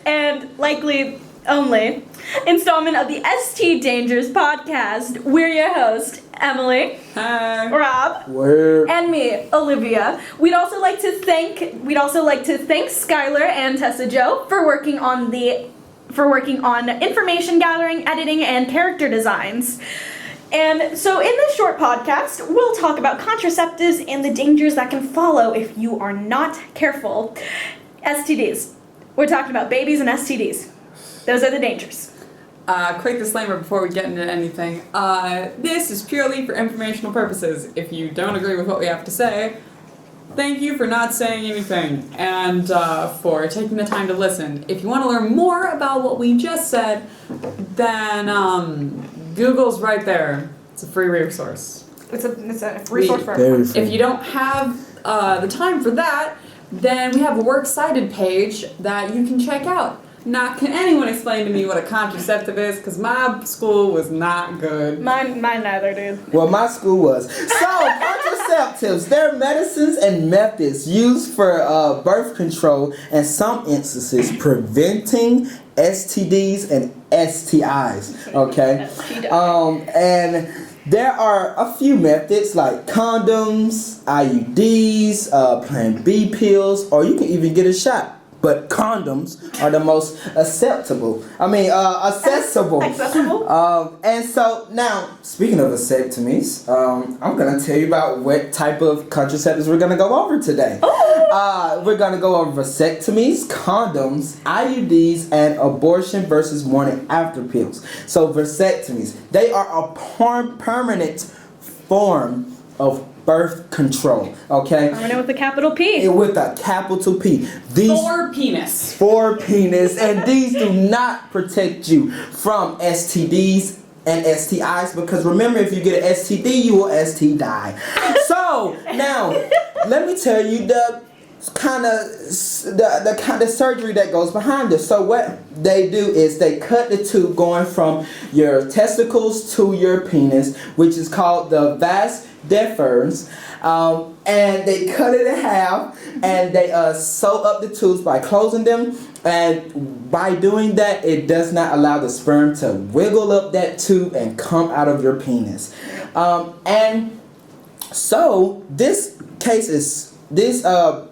and likely only installment of the ST Dangers podcast. We're your host, Emily, Hi. Rob, Word. and me, Olivia. We'd also like to thank Skylar and Tessa Jo for working on information gathering, editing, and character designs. And so in this short podcast, we'll talk about contraceptives and the dangers that can follow if you are not careful. STDs. We're talking about babies and STDs. Those are the dangers. Quick disclaimer before we get into anything. This is purely for informational purposes. If you don't agree with what we have to say, thank you for not saying anything and for taking the time to listen. If you want to learn more about what we just said, then Google's right there. It's a free resource. It's a resource for Very everyone. free. If you don't have the time for that, then we have a works cited page that you can check out. Now, can anyone explain to me what a contraceptive is? Because my school was not good. Mine neither, dude. Well, my school was. So, contraceptives, they're medicines and methods used for birth control and some instances preventing STDs and STIs. Okay? And there are a few methods like condoms, IUDs, Plan B pills, or you can even get a shot. But condoms are the most accessible. Accessible? And so now, speaking of vasectomies, I'm gonna tell you about what type of contraceptives we're gonna go over today. We're gonna go over vasectomies, condoms, IUDs, and abortion versus morning after pills. So vasectomies, they are a permanent form of birth control, okay? Permanent with a capital P. With a capital P. For penis. For penis, and these do not protect you from STDs and STIs, because remember, if you get an STD, you will ST die. So now, let me tell you the kind of surgery that goes behind this. So what they do is they cut the tube going from your testicles to your penis, which is called the vas deferens, and they cut it in half, and they sew up the tubes by closing them, and by doing that, it does not allow the sperm to wiggle up that tube and come out of your penis. And so this case of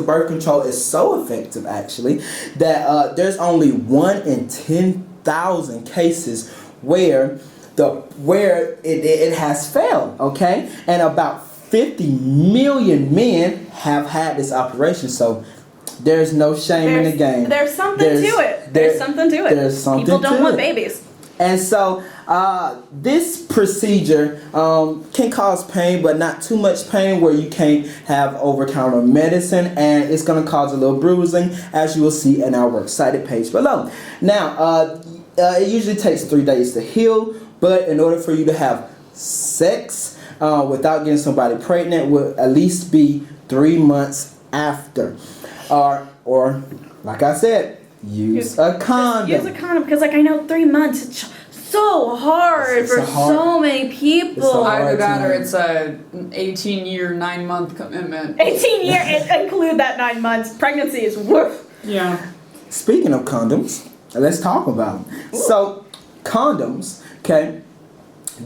birth control is so effective, actually, that there's only 1 in 10,000 cases where it has failed, okay? And about 50 million men have had this operation, so there's no shame in the game. There's something to it. There's something to it. There's something People don't to want it. babies. And so this procedure can cause pain, but not too much pain where you can't have over-counter medicine, and it's going to cause a little bruising, as you will see in our works cited page below. Now, it usually takes 3 days to heal, but in order for you to have sex without getting somebody pregnant would at least be 3 months after. Or like I said, use a condom. Use a condom, because I know 3 months, it's so hard It's for a hard- so many people. Either that or time. it's an 18-year, 9-month commitment. 18 years, include that 9 months. Pregnancy is woof. Yeah. Speaking of condoms, let's talk about them. So, condoms, okay,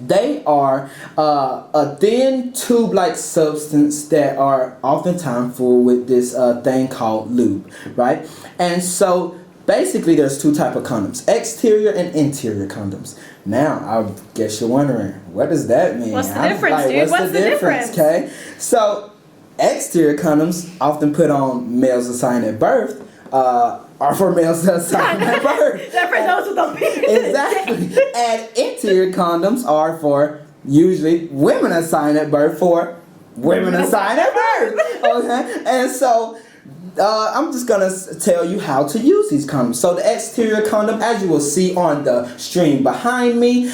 they are a thin tube-like substance that are oftentimes full with this thing called lube, right? And so, basically, there's 2 types of condoms, exterior and interior condoms. Now, I guess you're wondering, what does that mean? What's the difference, dude? What's the difference, okay? So, exterior condoms often put on males assigned at birth, are for males assigned at birth. That for those with the penis. Exactly. And interior condoms are for usually women assigned at birth for women assigned at birth. Okay? And so I'm just going to tell you how to use these condoms. So the exterior condom, as you will see on the stream behind me,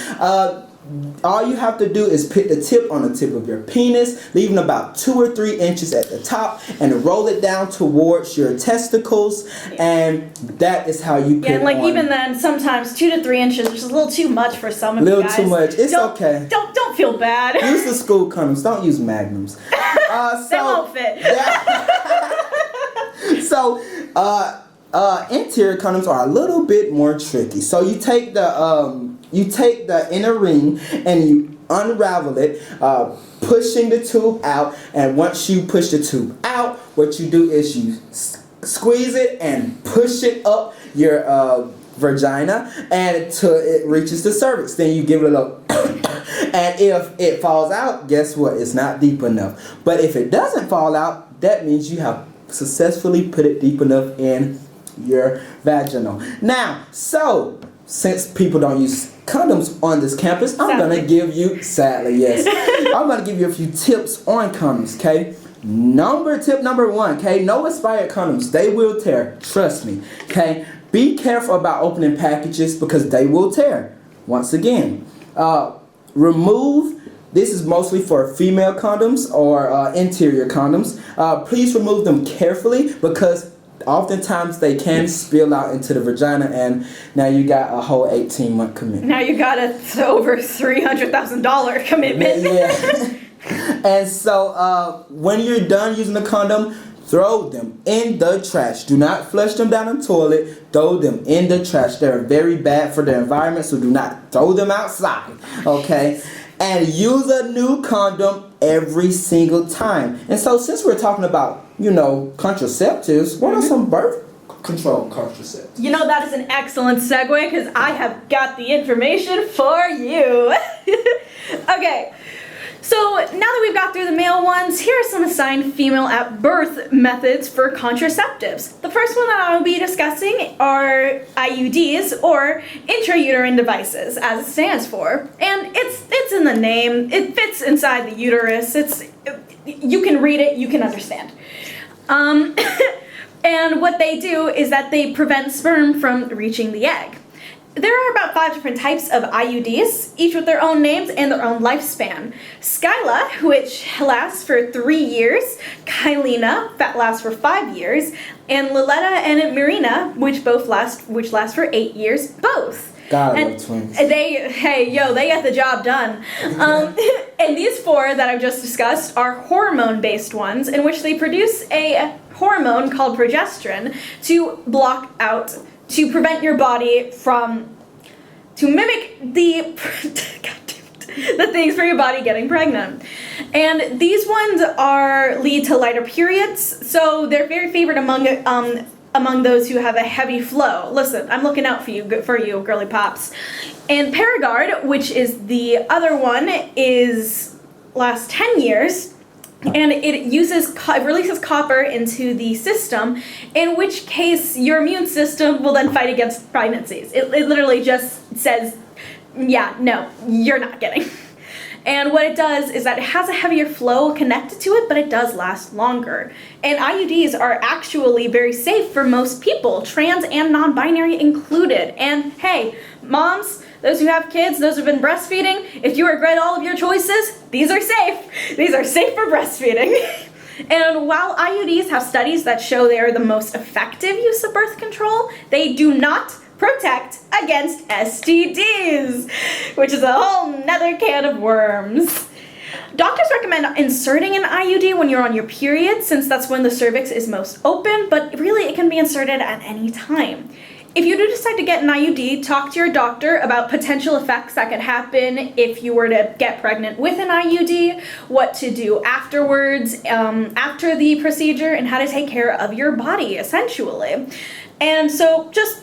all you have to do is put the tip on the tip of your penis, leaving about 2 or 3 inches at the top, and roll it down towards your testicles, and that is how you put Yeah, like on. even then, sometimes 2 to 3 inches, which is a little too much for some of you guys. Little too much. It's okay. Don't feel bad. Use the school condoms. Don't use magnums. They won't fit. So, interior condoms are a little bit more tricky. So you take the inner ring and you unravel it, pushing the tube out. And once you push the tube out, what you do is you squeeze it and push it up your vagina and until it reaches the cervix. Then you give it a little and if it falls out, guess what? It's not deep enough. But if it doesn't fall out, that means you have successfully put it deep enough in your vaginal. Now, so since people don't use condoms on this campus, I'm gonna give you, sadly, yes, I'm gonna give you a few tips on condoms, okay? Tip number 1, okay? No expired condoms, they will tear, trust me, okay? Be careful about opening packages because they will tear. Once again, this is mostly for female condoms or interior condoms. Please remove them carefully because oftentimes they can spill out into the vagina and now you got a whole 18-month commitment. Now you got over $300,000 commitment. Yeah. And so when you're done using the condom, throw them in the trash. Do not flush them down the toilet. Throw them in the trash. They're very bad for the environment, so do not throw them outside. Okay? And use a new condom every single time. And so since we're talking about, contraceptives, what are some birth control contraceptives? That is an excellent segue because I have got the information for you. Okay. So now that we've got through the male ones, here are some assigned female at birth methods for contraceptives. The first one that I will be discussing are IUDs, or intrauterine devices, as it stands for. And it's in the name. It fits inside the uterus. You can read it, you can understand. And what they do is that they prevent sperm from reaching the egg. There are about 5 different types of IUDs, each with their own names and their own lifespan. Skyla, which lasts for 3 years, Kylena, that lasts for 5 years, and Liletta and Marina, which last for 8 years, both. God, I love twins. They get the job done. And these 4 that I've just discussed are hormone-based ones, in which they produce a hormone called progesterone to prevent your body to mimic the things for your body getting pregnant. And these ones lead to lighter periods, so they're very favored among those who have a heavy flow. Listen, I'm looking out for you, girly pops. And Paragard, which is the other one, lasts 10 years. And it releases copper into the system, in which case your immune system will then fight against pregnancies. It literally just says, yeah, no, you're not getting. And what it does is that it has a heavier flow connected to it, but it does last longer. And IUDs are actually very safe for most people, trans and non-binary included. And hey, moms, those who have kids, those who've been breastfeeding, if you regret all of your choices, these are safe. These are safe for breastfeeding. And while IUDs have studies that show they are the most effective use of birth control, they do not protect against STDs, which is a whole nother can of worms. Doctors recommend inserting an IUD when you're on your period, since that's when the cervix is most open, but really it can be inserted at any time. If you do decide to get an IUD, talk to your doctor about potential effects that could happen if you were to get pregnant with an IUD, what to do afterwards, after the procedure, and how to take care of your body, essentially. And so just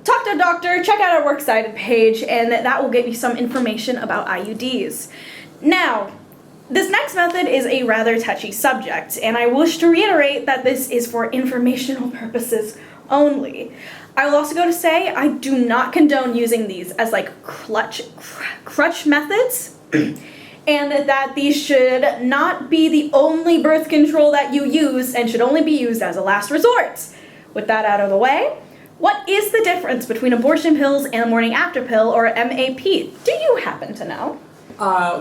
talk to a doctor, check out our Works Cited page, and that will give you some information about IUDs. Now, this next method is a rather touchy subject, and I wish to reiterate that this is for informational purposes only. I will also go to say I do not condone using these as crutch methods, and that these should not be the only birth control that you use and should only be used as a last resort. With that out of the way, what is the difference between abortion pills and a morning after pill, or MAP? Do you happen to know?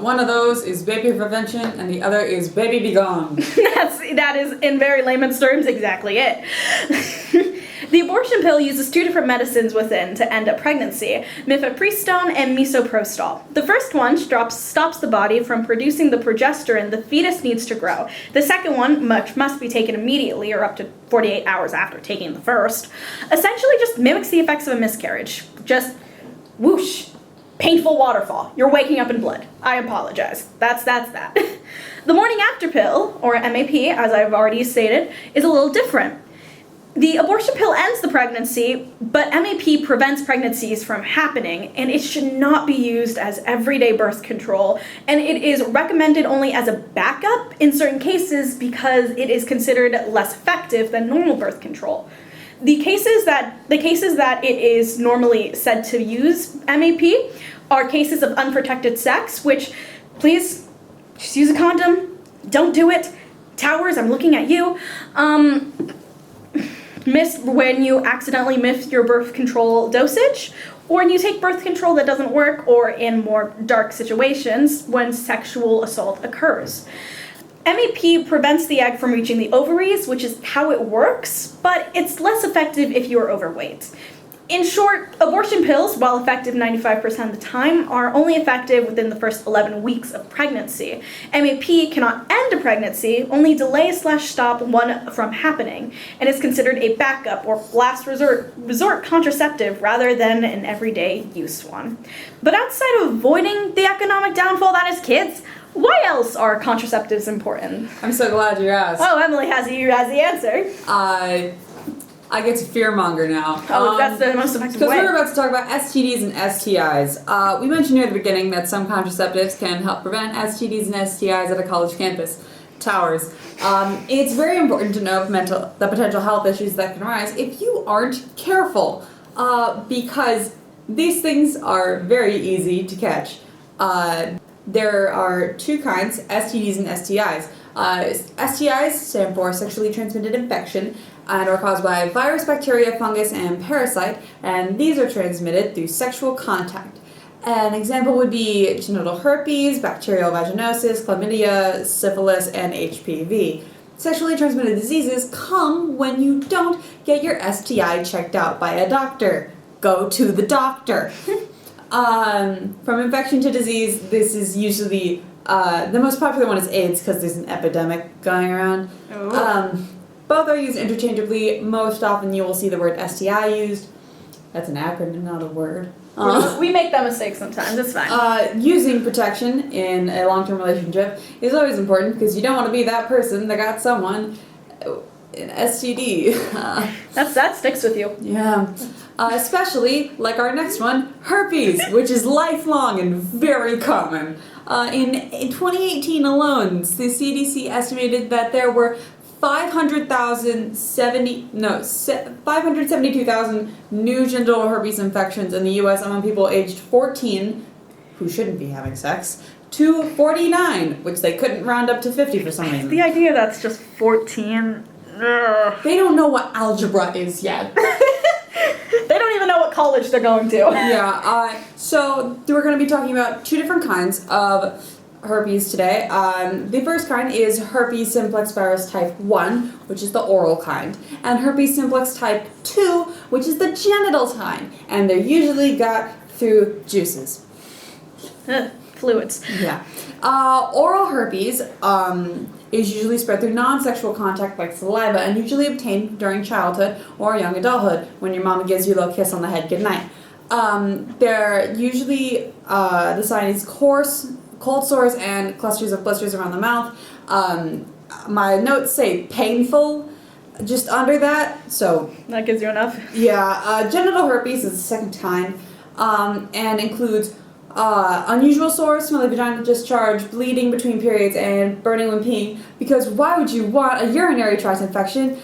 One of those is baby prevention, and the other is baby be gone. That is, in very layman's terms, exactly it. The abortion abortion pill uses two different medicines within to end a pregnancy, mifepristone and misoprostol. The first one stops the body from producing the progesterone the fetus needs to grow. The second one, must be taken immediately or up to 48 hours after taking the first, essentially just mimics the effects of a miscarriage. Just whoosh, painful waterfall. You're waking up in blood. I apologize. That's that. The morning after pill, or MAP, as I've already stated, is a little different. The abortion pill ends the pregnancy, but MAP prevents pregnancies from happening, and it should not be used as everyday birth control, and it is recommended only as a backup in certain cases because it is considered less effective than normal birth control. The cases that it is normally said to use MAP are cases of unprotected sex, which, please, just use a condom. Don't do it. Towers, I'm looking at you. When you accidentally miss your birth control dosage, or when you take birth control that doesn't work, or in more dark situations when sexual assault occurs. MAP prevents the egg from reaching the ovaries, which is how it works, but it's less effective if you are overweight. In short, abortion pills, while effective 95% of the time, are only effective within the first 11 weeks of pregnancy. MAP cannot end a pregnancy, only delay/stop one from happening, and is considered a backup or last resort contraceptive rather than an everyday use one. But outside of avoiding the economic downfall that is kids, why else are contraceptives important? I'm so glad you asked. Oh, Emily has the answer. I get to fearmonger now. Oh, that's the most effective Because way. we're about to talk about STDs and STIs. We mentioned near the beginning that some contraceptives can help prevent STDs and STIs at a college campus. Towers. It's very important to know the potential health issues that can arise if you aren't careful, because these things are very easy to catch. There are two kinds, STDs and STIs. STIs stand for sexually transmitted infection and are caused by virus, bacteria, fungus, and parasite, and these are transmitted through sexual contact. An example would be genital herpes, bacterial vaginosis, chlamydia, syphilis, and HPV. Sexually transmitted diseases come when you don't get your STI checked out by a doctor. Go to the doctor. From infection to disease, this is usually the most popular one is AIDS because there's an epidemic going around. Both are used interchangeably. Most often you will see the word STI used. That's an acronym, not a word. We make that mistake sometimes, it's fine. Using protection in a long-term relationship is always important because you don't want to be that person that got someone an STD. That sticks with you. Yeah. Especially, like our next one, herpes, which is lifelong and very common. In 2018 alone, the CDC estimated that there were 572,000 new genital herpes infections in the U.S. among people aged 14, who shouldn't be having sex, to 49, which they couldn't round up to 50 for some reason. The idea that's just 14. They don't know what algebra is yet. They don't even know what college they're going to. Yeah, so we're going to be talking about two different kinds of herpes today. The first kind is herpes simplex virus type 1, which is the oral kind, and herpes simplex type 2, which is the genital kind, and they're usually got through juices. Fluids. Yeah. Oral herpes is usually spread through non-sexual contact like saliva and usually obtained during childhood or young adulthood when your mama gives you a little kiss on the head goodnight. They're usually, the sign is coarse, cold sores, and clusters of blisters around the mouth. My notes say painful just under that, so... That gives you enough? Yeah, genital herpes is the second kind, and includes unusual sores, smelly vaginal discharge, bleeding between periods, and burning when peeing. Because why would you want a urinary tract infection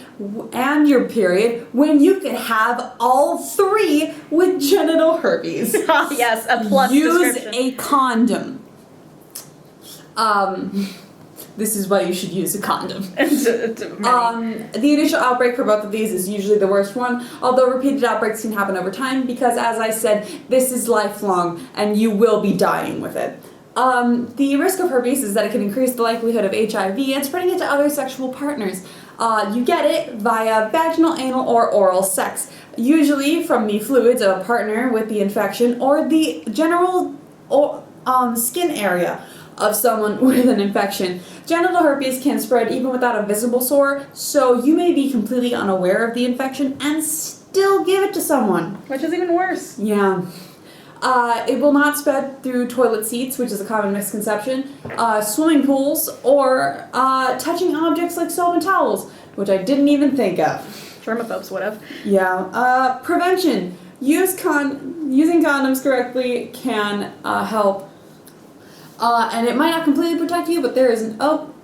and your period when you could have all three with genital herpes? Yes, a plus Use description. a condom. This is why you should use a condom. The initial outbreak for both of these is usually the worst one, although repeated outbreaks can happen over time because, as I said, this is lifelong and you will be dying with it. The risk of herpes is that it can increase the likelihood of HIV and spreading it to other sexual partners. You get it via vaginal, anal, or oral sex, usually from the fluids of a partner with the infection or the general skin area of someone with an infection. Genital herpes can spread even without a visible sore, so you may be completely unaware of the infection and still give it to someone. Which is even worse. Yeah. It will not spread through toilet seats, which is a common misconception, swimming pools, or touching objects like soap and towels, which I didn't even think of. Germaphobes would have. Yeah. Prevention. Using condoms correctly can help. And it might not completely protect you, but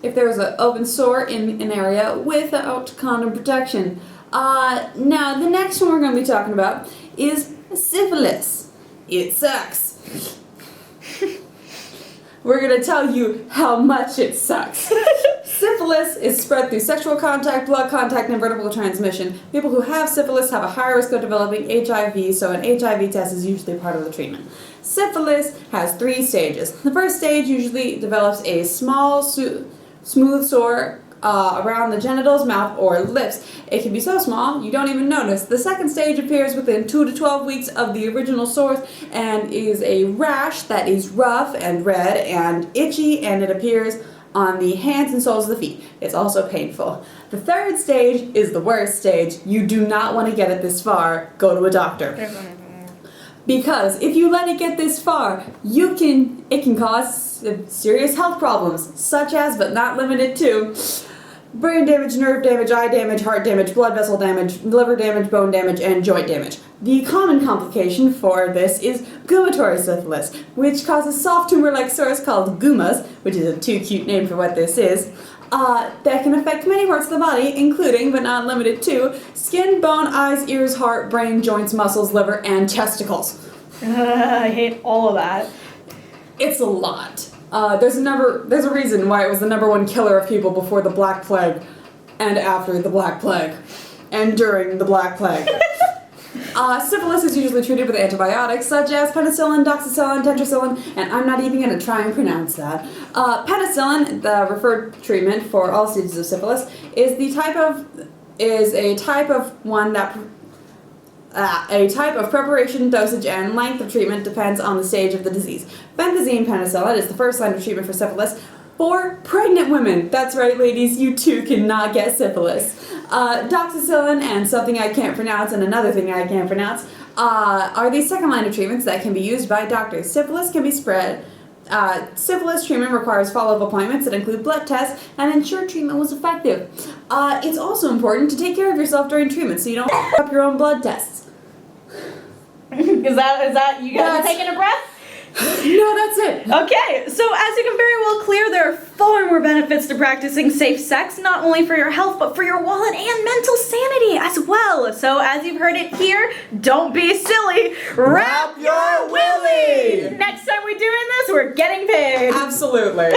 if there is an open sore in an area without condom protection. Now, the next one we're going to be talking about is syphilis. It sucks. We're going to tell you how much it sucks. Syphilis is spread through sexual contact, blood contact, and vertical transmission. People who have syphilis have a higher risk of developing HIV, so an HIV test is usually part of the treatment. Syphilis has 3 stages. The first stage usually develops a small, smooth sore around the genitals, mouth, or lips. It can be so small you don't even notice. The second stage appears within 2 to 12 weeks of the original sores and is a rash that is rough and red and itchy, and it appears on the hands and soles of the feet. It's also painful. The third stage is the worst stage. You do not want to get it this far. Go to a doctor. Because if you let it get this far, it can cause serious health problems, such as, but not limited to, brain damage, nerve damage, eye damage, heart damage, blood vessel damage, liver damage, bone damage, and joint damage. The common complication for this is gumatory syphilis, which causes soft tumor-like sores called gumas, which is a too cute name for what this is, that can affect many parts of the body, including, but not limited to, skin, bone, eyes, ears, heart, brain, joints, muscles, liver, and testicles. I hate all of that. It's a lot. There's a reason why it was the #1 killer of people before the Black Plague, and after the Black Plague, and during the Black Plague. Syphilis is usually treated with antibiotics such as penicillin, doxycycline, tetracycline, and I'm not even going to try and pronounce that. Penicillin, the referred treatment for all stages of syphilis, is a type of preparation, dosage, and length of treatment depends on the stage of the disease. Benzazine penicillin is the first line of treatment for syphilis for pregnant women. That's right, ladies, you too cannot get syphilis. Doxycycline and something I can't pronounce and another thing I can't pronounce are the second line of treatments that can be used by doctors. Syphilis can be spread. Syphilis treatment requires follow-up appointments that include blood tests and ensure treatment was effective. It's also important to take care of yourself during treatment so you don't f*** up your own blood tests. Is that you guys taking a breath? No, that's it. Okay, so as you can very well clear, there are far more benefits to practicing safe sex, not only for your health, but for your wallet and mental sanity as well. So as you've heard it here, don't be silly. Wrap your willy! Next time we're doing this, we're getting paid. Absolutely.